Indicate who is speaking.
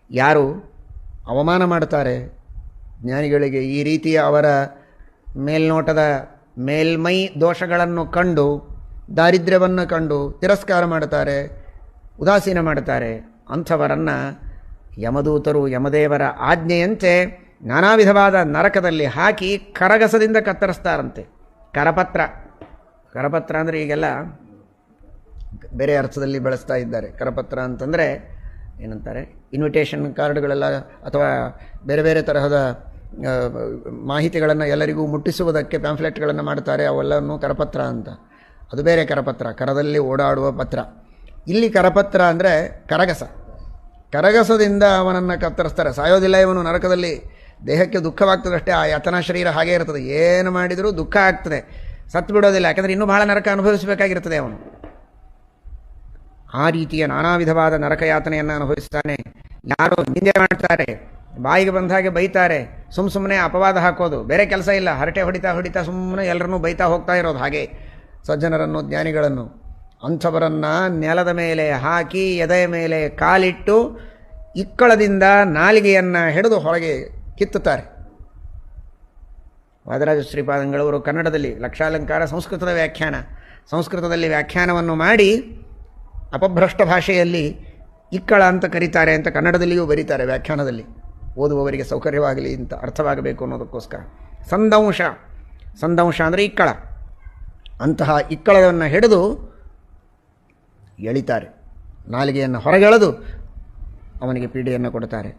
Speaker 1: ಯಾರು ಅವಮಾನ ಮಾಡ್ತಾರೆ ಜ್ಞಾನಿಗಳಿಗೆ, ಈ ರೀತಿಯ ಅವರ ಮೇಲ್ನೋಟದ ಮೇಲ್ಮೈ ದೋಷಗಳನ್ನು ಕಂಡು, ದಾರಿದ್ರ್ಯವನ್ನು ಕಂಡು ತಿರಸ್ಕಾರ ಮಾಡ್ತಾರೆ, ಉದಾಸೀನ ಮಾಡ್ತಾರೆ, ಅಂಥವರನ್ನು ಯಮದೂತರು ಯಮದೇವರ ಆಜ್ಞೆಯಂತೆ ನಾನಾ ವಿಧವಾದ ನರಕದಲ್ಲಿ ಹಾಕಿ ಕರಗಸದಿಂದ ಕತ್ತರಿಸ್ತಾರಂತೆ. ಕರಪತ್ರ, ಕರಪತ್ರ ಅಂದರೆ ಈಗೆಲ್ಲ ಬೇರೆ ಅರ್ಥದಲ್ಲಿ ಬಳಸ್ತಾ ಇದ್ದಾರೆ. ಕರಪತ್ರ ಅಂತಂದರೆ ಏನಂತಾರೆ, ಇನ್ವಿಟೇಷನ್ ಕಾರ್ಡ್ಗಳೆಲ್ಲ ಅಥವಾ ಬೇರೆ ಬೇರೆ ತರಹದ ಮಾಹಿತಿಗಳನ್ನು ಎಲ್ಲರಿಗೂ ಮುಟ್ಟಿಸುವುದಕ್ಕೆ ಪ್ಯಾಂಫ್ಲೆಟ್ಗಳನ್ನು ಮಾಡ್ತಾರೆ, ಅವೆಲ್ಲವನ್ನೂ ಕರಪತ್ರ ಅಂತ. ಅದು ಬೇರೆ ಕರಪತ್ರ, ಕರದಲ್ಲಿ ಓಡಾಡುವ ಪತ್ರ. ಇಲ್ಲಿ ಕರಪತ್ರ ಅಂದರೆ ಕರಗಸ. ಕರಗಸದಿಂದ ಅವನನ್ನು ಕತ್ತರಿಸ್ತಾರೆ. ಸಾಯೋದಿಲ್ಲ ಇವನು ನರಕದಲ್ಲಿ. ದೇಹಕ್ಕೆ ದುಃಖವಾಗ್ತದಷ್ಟೇ, ಆ ಯತನ ಶರೀರ ಹಾಗೇ ಇರ್ತದೆ, ಏನು ಮಾಡಿದರೂ ದುಃಖ ಆಗ್ತದೆ, ಸತ್ತು ಬಿಡೋದಿಲ್ಲ. ಯಾಕಂದರೆ ಇನ್ನೂ ಬಹಳ ನರಕ ಅನುಭವಿಸಬೇಕಾಗಿರ್ತದೆ ಅವನು. ಆ ರೀತಿಯ ನಾನಾ ವಿಧವಾದ ನರಕಯಾತನೆಯನ್ನು ಅನುಭವಿಸ್ತಾನೆ. ಯಾರೋ ನಿಂದೆ ಮಾಡ್ತಾರೆ, ಬಾಯಿಗೆ ಬಂದ ಹಾಗೆ ಬೈತಾರೆ, ಸುಮ್ಮನೆ ಅಪವಾದ ಹಾಕೋದು, ಬೇರೆ ಕೆಲಸ ಇಲ್ಲ, ಹರಟೆ ಹೊಡಿತಾ ಸುಮ್ಮನೆ ಎಲ್ಲರನ್ನೂ ಬೈತಾ ಹೋಗ್ತಾ ಇರೋದು. ಹಾಗೆ ಸಜ್ಜನರನ್ನು ಜ್ಞಾನಿಗಳನ್ನು ಅಂಥವರನ್ನು ನೆಲದ ಮೇಲೆ ಹಾಕಿ ಎದೆಯ ಮೇಲೆ ಕಾಲಿಟ್ಟು ಇಕ್ಕಳದಿಂದ ನಾಲಿಗೆಯನ್ನು ಹಿಡಿದು ಹೊರಗೆ ಕಿತ್ತುತ್ತಾರೆ. ವಾದರಾಜ ಶ್ರೀಪಾದಂಗಳವರು ಕನ್ನಡದಲ್ಲಿ ಲಕ್ಷಾಲಂಕಾರ ಸಂಸ್ಕೃತದ ವ್ಯಾಖ್ಯಾನ, ಸಂಸ್ಕೃತದಲ್ಲಿ ವ್ಯಾಖ್ಯಾನವನ್ನು ಮಾಡಿ ಅಪಭ್ರಷ್ಟ ಭಾಷೆಯಲ್ಲಿ ಇಕ್ಕಳ ಅಂತ ಕರೀತಾರೆ ಅಂತ ಕನ್ನಡದಲ್ಲಿಯೂ ಬರೀತಾರೆ. ವ್ಯಾಖ್ಯಾನದಲ್ಲಿ ಓದುವವರಿಗೆ ಸೌಕರ್ಯವಾಗಲಿ ಅಂತ, ಅರ್ಥವಾಗಬೇಕು ಅನ್ನೋದಕ್ಕೋಸ್ಕರ. ಸಂದಂಶ, ಸಂದಂಶ ಅಂದರೆ ಇಕ್ಕಳ. ಅಂತಹ ಇಕ್ಕಳವನ್ನು ಹಿಡಿದು ಎಳಿತಾರೆ, ನಾಲಿಗೆಯನ್ನು ಹೊರಗೆಳೆದು ಅವನಿಗೆ ಪೀಡೆಯನ್ನು ಕೊಡ್ತಾರೆ.